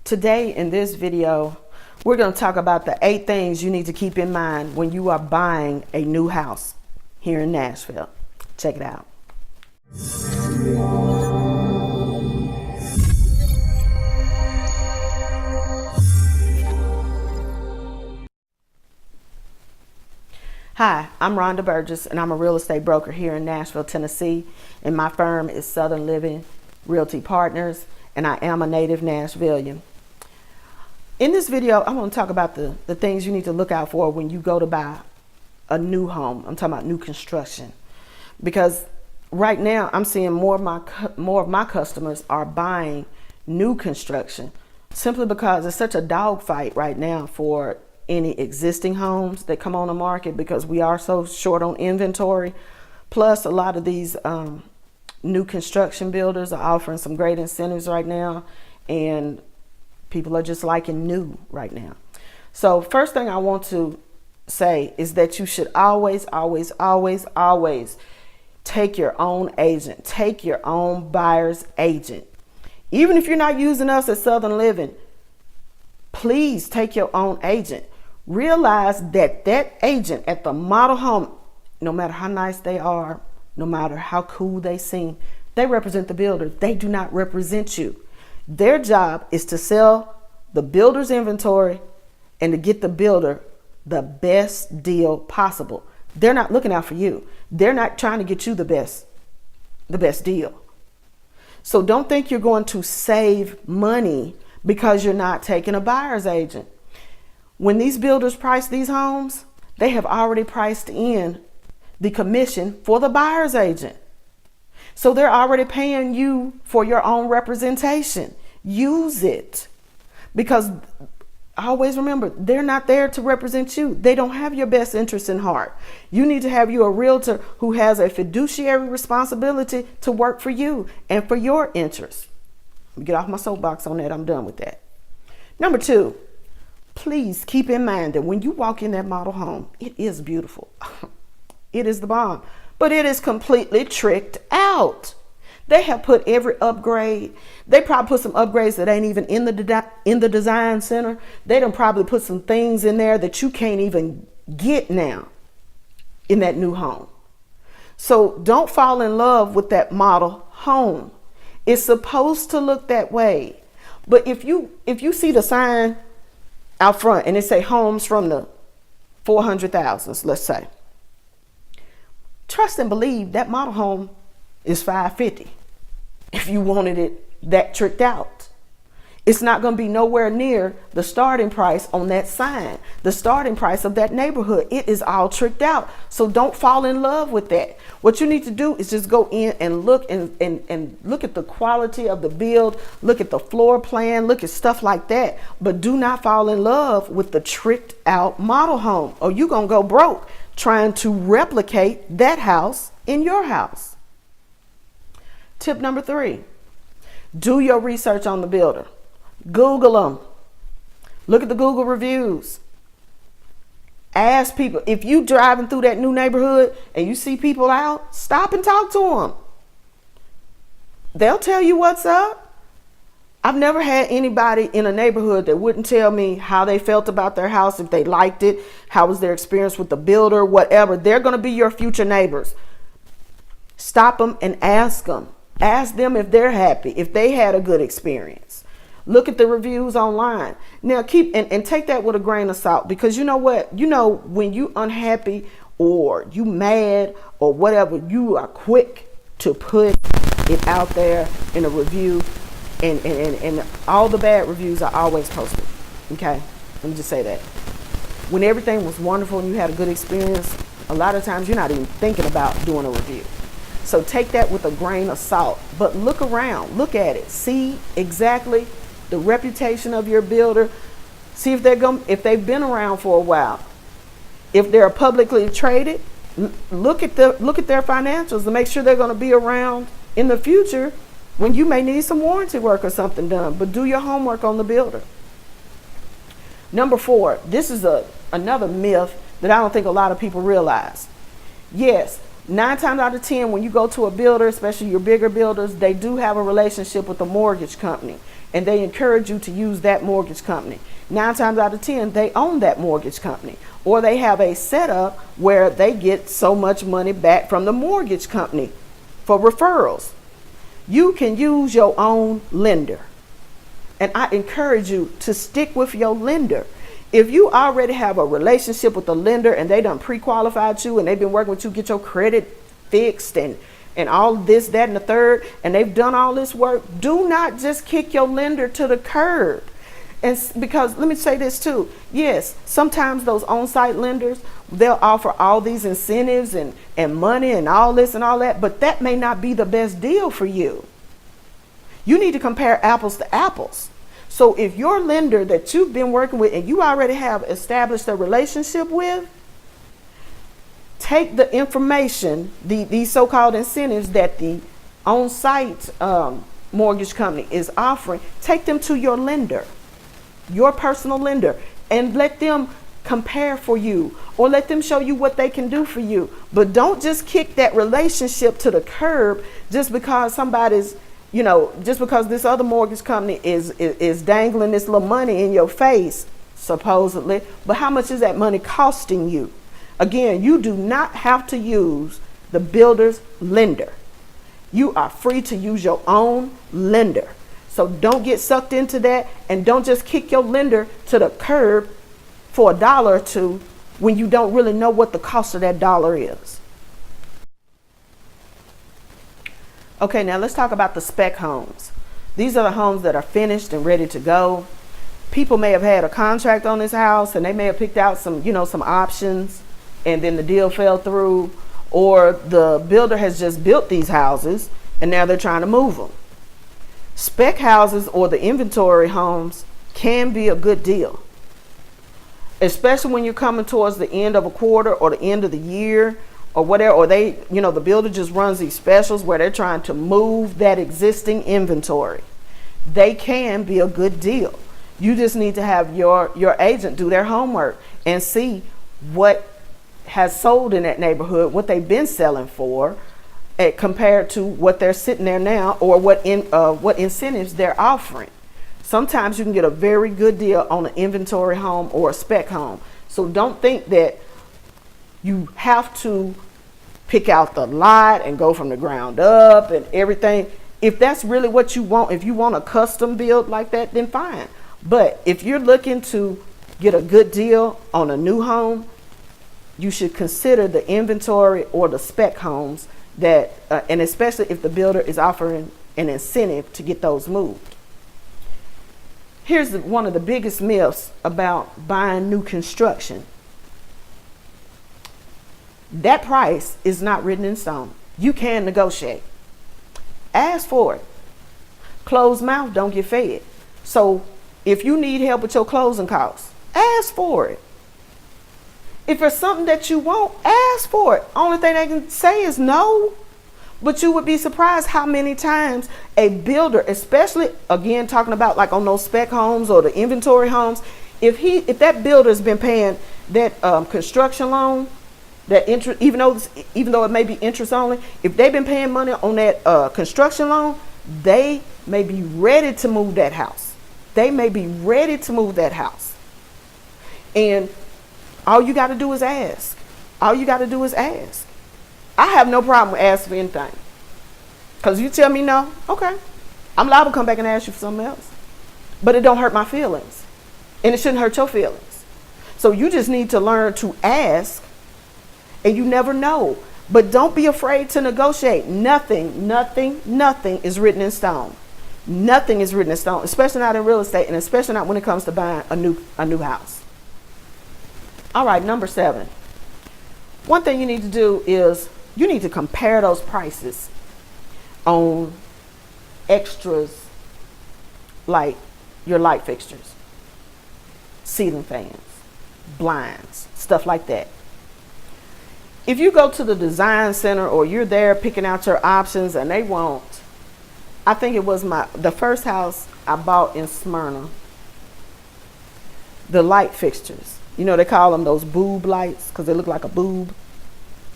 Today in this video, we're going to talk about the 8 things you need to keep in mind when you are buying a new house here in Nashville. Check it out. Hi, I'm Rhonda Burgess, and I'm a real estate broker here in Nashville, Tennessee, and my firm is Southern Living Realty Partners, and I am a native Nashvilleian. In this video, I want to talk about the things you need to look out for when you go to buy a new home. I'm talking about new construction, because right now I'm seeing more of my customers are buying new construction simply because it's such a dogfight right now for any existing homes that come on the market, because we are so short on inventory. Plus, a lot of these new construction builders are offering some great incentives right now, and people are just liking new right now. So first thing I want to say is that you should always take your own agent. Take your own buyer's agent. Even if you're not using us at Southern Living, please take your own agent. Realize that that agent at the model home, no matter how nice they are, no matter how cool they seem, they represent the builder. They do not represent you. Their job is to sell the builder's inventory and to get the builder the best deal possible. They're not looking out for you. They're not trying to get you the best deal. So don't think you're going to save money because you're not taking a buyer's agent. When these builders price these homes, they have already priced in the commission for the buyer's agent. So they're already paying you for your own representation. Use it, because always remember, they're not there to represent you. They don't have your best interest in heart. You need to have you a realtor who has a fiduciary responsibility to work for you and for your interests. Get off my soapbox on that. I'm done with that. Number 2, please keep in mind that when you walk in that model home, it is beautiful. It is the bomb, but it is completely tricked out. They have put every upgrade. They probably put some upgrades that ain't even in the design center. They done probably put some things in there that you can't even get now in that new home. So don't fall in love with that model home. It's supposed to look that way. But if you see the sign out front and it say homes from the 400,000s, let's say, trust and believe that model home is $550. If you wanted it that tricked out, it's not going to be nowhere near the starting price on that sign, the starting price of that neighborhood. It is all tricked out. So don't fall in love with that. What you need to do is just go in and look and look at the quality of the build, look at the floor plan, look at stuff like that. But do not fall in love with the tricked out model home, or you're going to go broke trying to replicate that house in your house. Tip number 3, do your research on the builder. Google them. Look at the Google reviews. Ask people. If you driving through that new neighborhood and you see people out, stop and talk to them. They'll tell you what's up. I've never had anybody in a neighborhood that wouldn't tell me how they felt about their house, if they liked it, how was their experience with the builder, whatever. They're going to be your future neighbors. Stop them and ask them. Ask them if they're happy, if they had a good experience. Look at the reviews online. Now keep and take that with a grain of salt, because you know what? You know, when you unhappy or you mad or whatever, you are quick to put it out there in a review, and all the bad reviews are always posted. Okay? Let me just say that. When everything was wonderful and you had a good experience, a lot of times you're not even thinking about doing a review. So take that with a grain of salt, but look around, look at it, see exactly the reputation of your builder. See if they've been around for a while. If they're publicly traded, look at their financials to make sure they're going to be around in the future when you may need some warranty work or something done. But do your homework on the builder. Number 4, this is another myth that I don't think a lot of people realize. Yes, 9 times out of 10, when you go to a builder, especially your bigger builders, they do have a relationship with the mortgage company. and they encourage you to use that mortgage company. 9 times out of 10, they own that mortgage company, or they have a setup where they get so much money back from the mortgage company for referrals. You can use your own lender. And I encourage you to stick with your lender. If you already have a relationship with the lender and they done pre-qualified you and they've been working with you, get your credit fixed and all this, that, and the third, and they've done all this work, do not just kick your lender to the curb. And because let me say this too, yes, sometimes those on-site lenders, they'll offer all these incentives and money and all this and all that, but that may not be the best deal for you. You need to compare apples to apples. So if your lender that you've been working with and you already have established a relationship with, take the information, these so-called incentives that the on-site mortgage company is offering, take them to your lender, your personal lender, and let them compare for you, or let them show you what they can do for you. But don't just kick that relationship to the curb just because somebody's, just because this other mortgage company is dangling this little money in your face, supposedly. But how much is that money costing you? Again, you do not have to use the builder's lender. You are free to use your own lender. So don't get sucked into that, and don't just kick your lender to the curb for $1 or $2 when you don't really know what the cost of that dollar is. Okay, now let's talk about the spec homes. These are the homes that are finished and ready to go. People may have had a contract on this house and they may have picked out some options, and then the deal fell through, or the builder has just built these houses and now they're trying to move them. Spec houses or the inventory homes can be a good deal, especially when you're coming towards the end of a quarter or the end of the year or whatever, or the builder just runs these specials where they're trying to move that existing inventory. They can be a good deal. You just need to have your agent do their homework and see what has sold in that neighborhood, what they've been selling for, compared to what they're sitting there now, or what incentives they're offering. Sometimes you can get a very good deal on an inventory home or a spec home. So don't think that you have to pick out the lot and go from the ground up and everything. If that's really what you want, if you want a custom build like that, then fine. But if you're looking to get a good deal on a new home, you should consider the inventory or the spec homes that, and especially if the builder is offering an incentive to get those moved. Here's one of the biggest myths about buying new construction. That price is not written in stone. You can negotiate. Ask for it. Closed mouth don't get fed. So if you need help with your closing costs, ask for it. If it's something that you want, ask for it. Only thing they can say is no. But you would be surprised how many times a builder, especially again talking about like on those spec homes or the inventory homes, if that builder's been paying that construction loan, that interest, even though it may be interest only, if they've been paying money on that construction loan, they may be ready to move that house. They may be ready to move that house. And all you got to do is ask. All you got to do is ask. I have no problem with asking for anything. Because you tell me no, okay. I'm liable to come back and ask you for something else. But it don't hurt my feelings. And it shouldn't hurt your feelings. So you just need to learn to ask, and you never know. But don't be afraid to negotiate. Nothing is written in stone. Nothing is written in stone, especially not in real estate, and especially not when it comes to buying a new house. All right, number 7. One thing you need to do is you need to compare those prices on extras like your light fixtures, ceiling fans, blinds, stuff like that. If you go to the design center or you're there picking out your options and they want, I think it was the first house I bought in Smyrna, the light fixtures. They call them those boob lights because they look like a boob.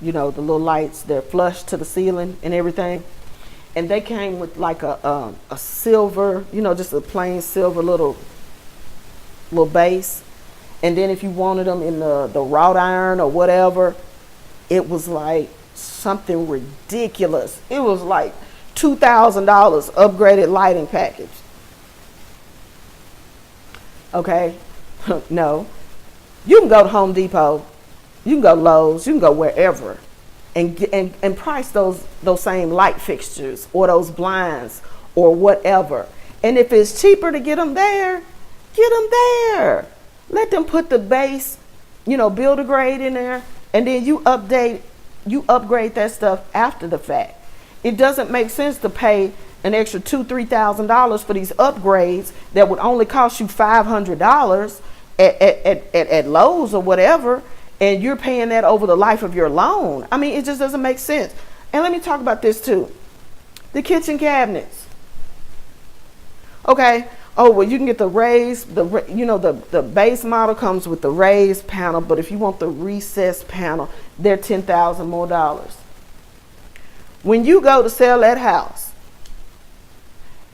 The little lights, they're flush to the ceiling and everything. and they came with like a silver, just a plain silver little base. And then if you wanted them in the wrought iron or whatever, it was like something ridiculous. It was like $2,000 upgraded lighting package. Okay, no. You can go to Home Depot, you can go to Lowe's, you can go wherever, and price those same light fixtures or those blinds or whatever. And if it's cheaper to get them there, get them there. Let them put the base, builder grade in there, and then you upgrade that stuff after the fact. It doesn't make sense to pay an extra $2,000-$3,000 for these upgrades that would only cost you $500 at Lowe's or whatever, and you're paying that over the life of your loan. I mean, it just doesn't make sense. And let me talk about this too. The kitchen cabinets. Okay. Oh, well, you can get the raised, the base model comes with the raised panel, but if you want the recessed panel, they're $10,000 more. When you go to sell that house,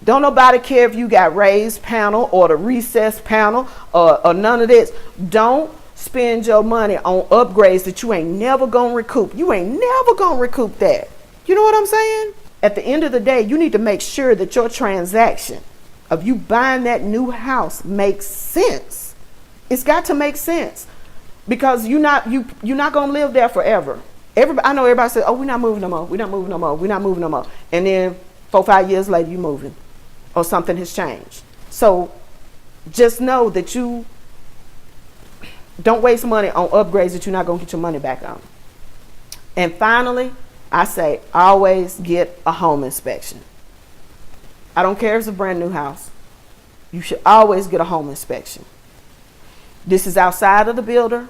don't nobody care if you got raised panel or the recessed panel or none of this. Don't spend your money on upgrades that you ain't never gonna recoup. You ain't never gonna recoup that. You know what I'm saying? At the end of the day, you need to make sure that your transaction of you buying that new house makes sense. It's got to make sense, because you're not gonna live there forever. I know everybody says, "Oh, we're not moving no more. We're not moving no more. We're not moving no more." And then 4-5 years later, you moving, or something has changed. So just know that you don't waste money on upgrades that you're not gonna get your money back on. And finally, I say always get a home inspection. I don't care if it's a brand new house. You should always get a home inspection. This is outside of the builder.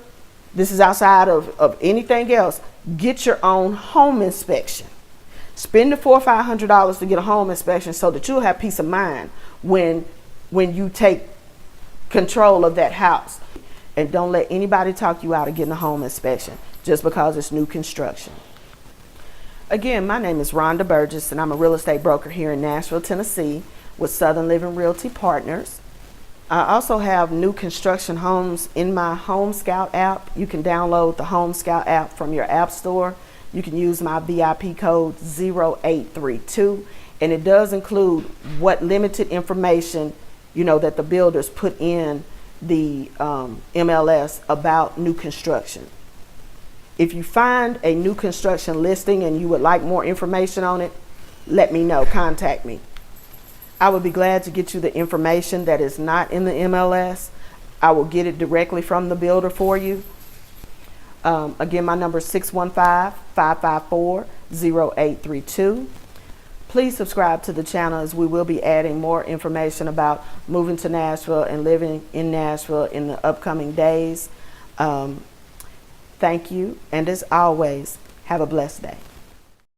This is outside of anything else. Get your own home inspection. Spend the $400 or $500 to get a home inspection so that you'll have peace of mind when you take control of that house. And don't let anybody talk you out of getting a home inspection just because it's new construction. Again, my name is Rhonda Burgess, and I'm a real estate broker here in Nashville, Tennessee, with Southern Living Realty Partners. I also have new construction homes in my Home Scout app. You can download the Home Scout app from your app store. You can use my VIP code 0832, and it does include what limited information, that the builders put in the MLS about new construction. If you find a new construction listing and you would like more information on it, let me know. Contact me. I would be glad to get you the information that is not in the MLS. I will get it directly from the builder for you. Again, my number is 615-554-0832. Please subscribe to the channel, as we will be adding more information about moving to Nashville and living in Nashville in the upcoming days. Thank you, and as always, have a blessed day.